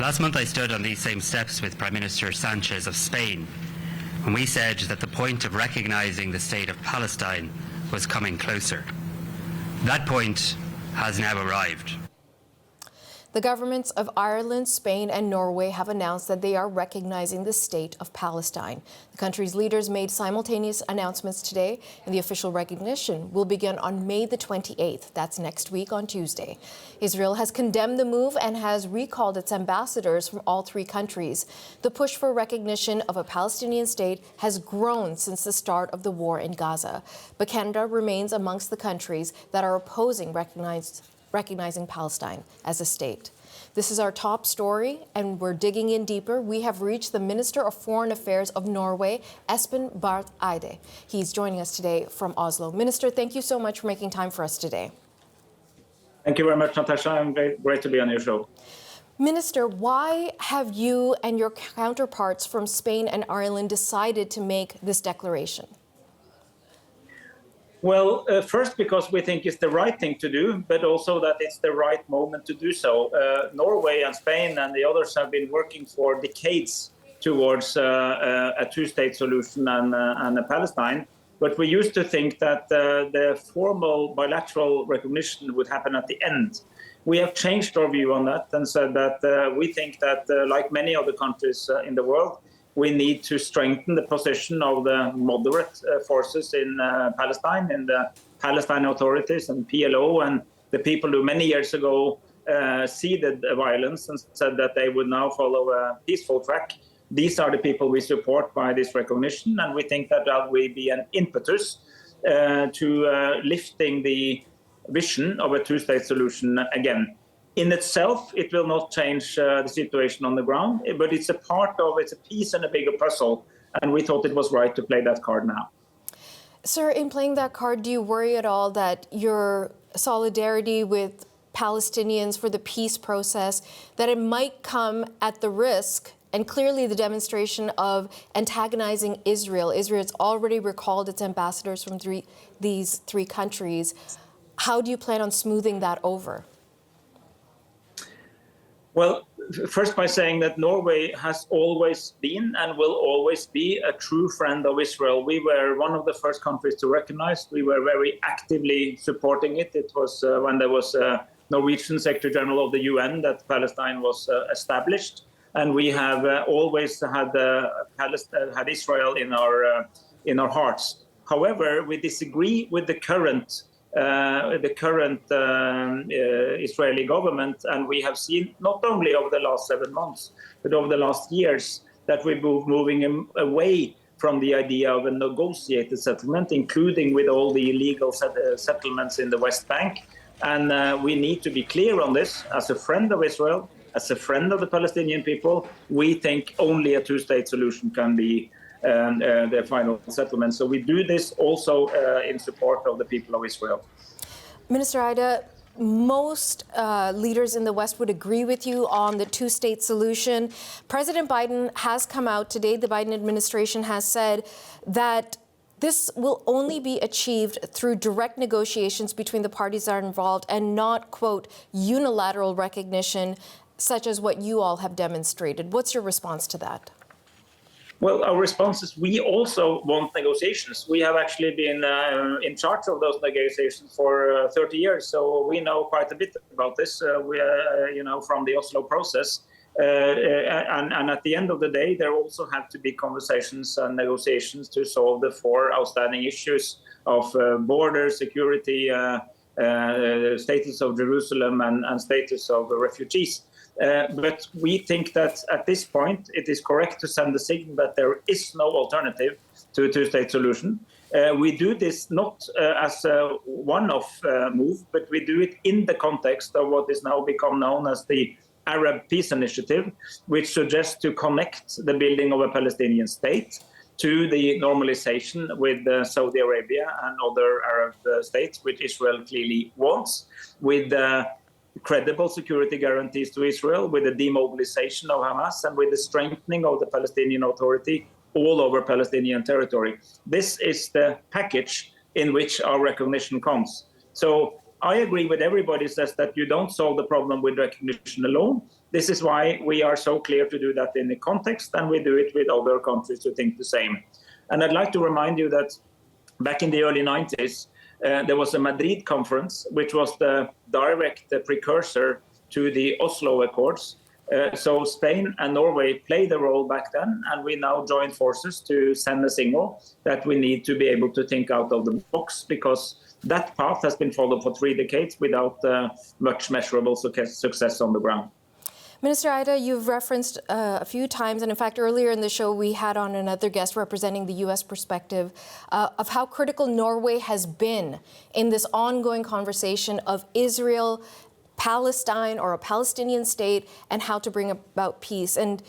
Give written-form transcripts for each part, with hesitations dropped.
Last month I stood on these same steps with Prime Minister Sanchez of Spain when we said that the point of recognising the state of Palestine was coming closer. That point has now arrived. The governments of Ireland, Spain and Norway have announced that they are recognizing the state of Palestine. The country's leaders made simultaneous announcements today, and the official recognition will begin on May the 28th. That's next week on Tuesday. Israel has condemned the move and has recalled its ambassadors from all three countries. The push for recognition of a Palestinian state has grown since the start of the war in Gaza. But Canada remains amongst the countries that are opposing recognizing Palestine as a state. This is our top story, and we're digging in deeper. We have reached the Minister of Foreign Affairs of Norway, Espen Barth Eide. He's joining us today from Oslo. Minister, thank you so much for making time for us today. Thank you very much, Natasha. I'm great to be on your show. Minister, why have you and your counterparts from Spain and Ireland decided to make this declaration? Well, first, because we think it's the right thing to do, but also that it's the right moment to do so. Norway and Spain and the others have been working for decades towards a two-state solution and a Palestine. But we used to think that the formal bilateral recognition would happen at the end. We have changed our view on that and said that we think that, like many other countries in the world, we need to strengthen the position of the moderate forces in Palestine, in the Palestine authorities and PLO, and the people who many years ago ceded violence and said that they would now follow a peaceful track. These are the people we support by this recognition, and we think that that will be an impetus to lifting the vision of a two-state solution again. In itself, it will not change the situation on the ground, but it's a piece in a bigger puzzle, and we thought it was right to play that card now. Sir, in playing that card, do you worry at all that your solidarity with Palestinians for the peace process, that it might come at the risk, and clearly the demonstration of antagonizing Israel? Israel's already recalled its ambassadors from these three countries. How do you plan on smoothing that over? Well, first by saying that Norway has always been and will always be a true friend of Israel. We were one of the first countries to recognize. We were very actively supporting it. It was when there was a Norwegian Secretary General of the UN that Palestine was established. And we have always had Israel in our hearts. However, we disagree with the current Israeli government, and we have seen not only over the last 7 months, but over the last years that we're moving away from the idea of a negotiated settlement, including with all the illegal settlements in the West Bank. And we need to be clear on this. As a friend of Israel, as a friend of the Palestinian people, we think only a two-state solution can be the final settlement. So we do this also in support of the people of Israel. Minister Eide, most leaders in the West would agree with you on the two-state solution. President Biden has come out today. The Biden administration has said that this will only be achieved through direct negotiations between the parties that are involved and not, quote, unilateral recognition, such as what you all have demonstrated. What's your response to that? Well, our response is we also want negotiations. We have actually been in charge of those negotiations for 30 years, so we know quite a bit about this. From the Oslo process, and at the end of the day, there also have to be conversations and negotiations to solve the four outstanding issues of border security, status of Jerusalem, and status of refugees. But we think that at this point, it is correct to send the signal that there is no alternative to a two-state solution. We do this not as a one-off move, but we do it in the context of what is now become known as the Arab Peace Initiative, which suggests to connect the building of a Palestinian state to the normalization with Saudi Arabia and other Arab states, which Israel clearly wants, with credible security guarantees to Israel, with the demobilization of Hamas, and with the strengthening of the Palestinian Authority all over Palestinian territory. This is the package in which our recognition comes. So I agree with everybody who says that you don't solve the problem with recognition alone. This is why we are so clear to do that in the context, and we do it with other countries to think the same. And I'd like to remind you that back in the early 90s, there was a Madrid conference, which was the direct precursor to the Oslo Accords. So Spain and Norway played a role back then, and we now join forces to send a signal that we need to be able to think out of the box, because that path has been followed for 3 decades without much measurable success on the ground. Minister Eide, you've referenced a few times, and in fact, earlier in the show, we had on another guest representing the U.S. perspective of how critical Norway has been in this ongoing conversation of Israel, Palestine, or a Palestinian state, and how to bring about peace. And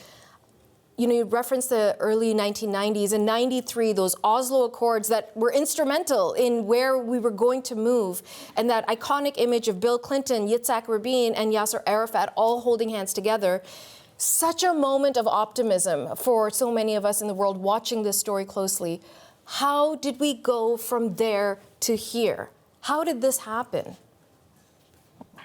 you referenced the early 1990s. In 93, those Oslo Accords that were instrumental in where we were going to move, and that iconic image of Bill Clinton, Yitzhak Rabin, and Yasser Arafat all holding hands together. Such a moment of optimism for so many of us in the world watching this story closely. How did we go from there to here? How did this happen?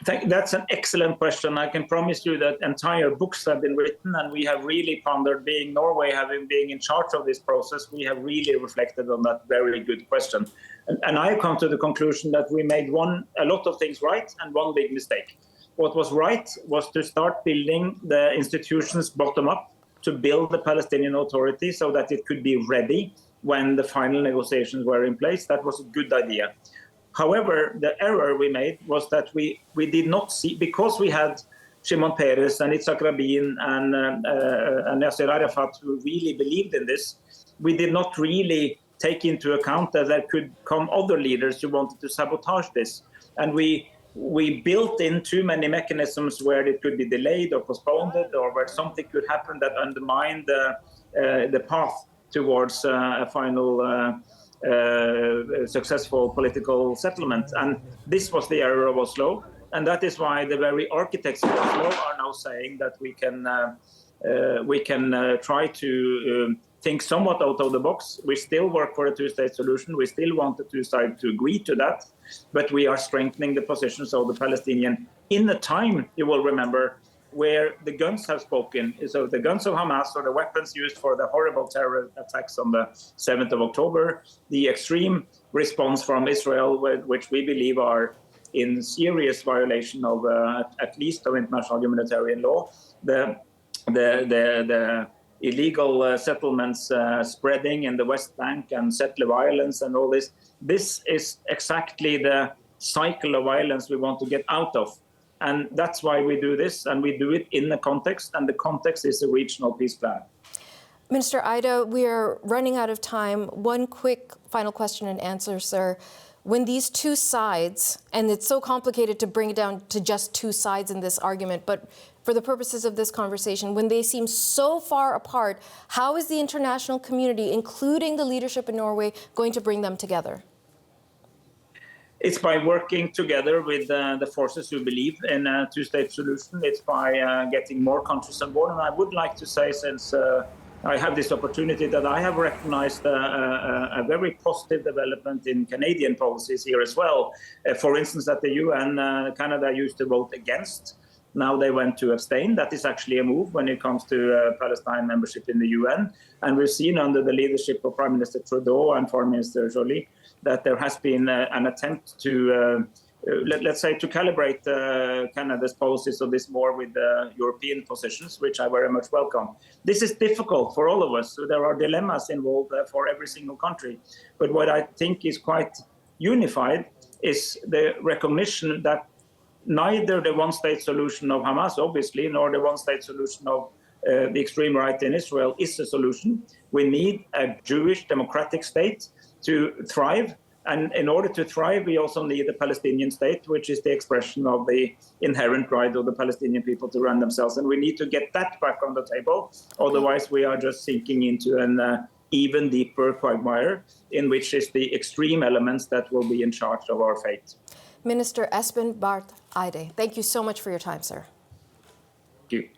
That's an excellent question. I can promise you that entire books have been written, and we have really pondered, being Norway, being in charge of this process, we have really reflected on that very good question. And I come to the conclusion that we made a lot of things right and one big mistake. What was right was to start building the institutions bottom up, to build the Palestinian Authority so that it could be ready when the final negotiations were in place. That was a good idea. However, the error we made was that we did not see, because we had Shimon Peres and Yitzhak Rabin and Yasser Arafat who really believed in this, we did not really take into account that there could come other leaders who wanted to sabotage this. And we built in too many mechanisms where it could be delayed or postponed, or where something could happen that undermined the path towards a final successful political settlement. And this was the error of Oslo, and that is why the very architects of Oslo are now saying that we can try to think somewhat out of the box. We still work for a two-state solution. We still want the two sides to agree to that, but we are strengthening the positions of the Palestinian in a time, you will remember, where the guns have spoken. So the guns of Hamas, or the weapons used for the horrible terror attacks on the 7th of October, the extreme response from Israel, which we believe are in serious violation of at least of international humanitarian law, the illegal settlements spreading in the West Bank and settler violence and all this. This is exactly the cycle of violence we want to get out of. And that's why we do this, and we do it in the context, and the context is a regional peace plan. Minister Eide, we are running out of time. One quick final question and answer, sir. When these two sides, and it's so complicated to bring it down to just two sides in this argument, but for the purposes of this conversation, when they seem so far apart, how is the international community, including the leadership in Norway, going to bring them together? It's by working together with the forces who believe in a two-state solution. It's by getting more countries on board. And I would like to say, since I have this opportunity, that I have recognized a very positive development in Canadian policies here as well. For instance, at the UN, Canada used to vote against. Now they went to abstain. That is actually a move when it comes to Palestine membership in the UN. And we've seen under the leadership of Prime Minister Trudeau and Foreign Minister Joly that there has been an attempt to, let's say, to calibrate Canada's policies on this more with European positions, which I very much welcome. This is difficult for all of us. So there are dilemmas involved for every single country. But what I think is quite unified is the recognition that neither the one-state solution of Hamas, obviously, nor the one-state solution of the extreme right in Israel is a solution. We need a Jewish democratic state to thrive. And in order to thrive, we also need a Palestinian state, which is the expression of the inherent right of the Palestinian people to run themselves. And we need to get that back on the table. Otherwise, we are just sinking into an even deeper quagmire, in which is the extreme elements that will be in charge of our fate. Minister Espen Barth Eide, thank you so much for your time, sir. Thank you.